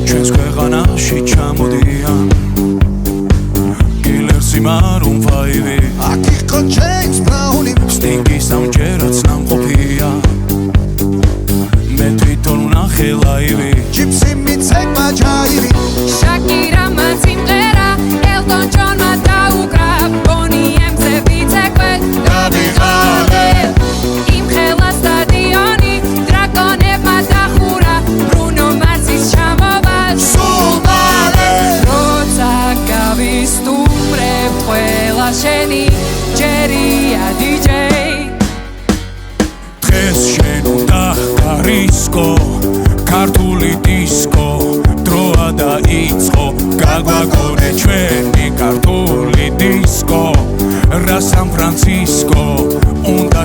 ჩვენს ქვეყანაში ჩამოდიან კილერსი მარუნ ფაივი აქ იყო ჯეიმს ბრაუნი სტინგი სამჯერაც ნამყოფია მე თვითონ ვნახე ლაივი ჯიპსი მიცეკმა ჯაივი შაკირამა სიმღერა ელტონ ჯონმა დაუკრა ბონი ემზე ვიცეკვე დავიღალე იმხელა სტადიონი დრაკონებმა დახურა ბრუნო მარსის ჩამოვა სულ მალე როცა გავისტუმრებ ყველა შენი ჯერია დიჯეი დღეს შენ უნდა გარისკო ქართული დისკო დროა დაიწყო გაგვაგონე ჩვენი ქართული დისკო რა სან ფრანცისკო უნდა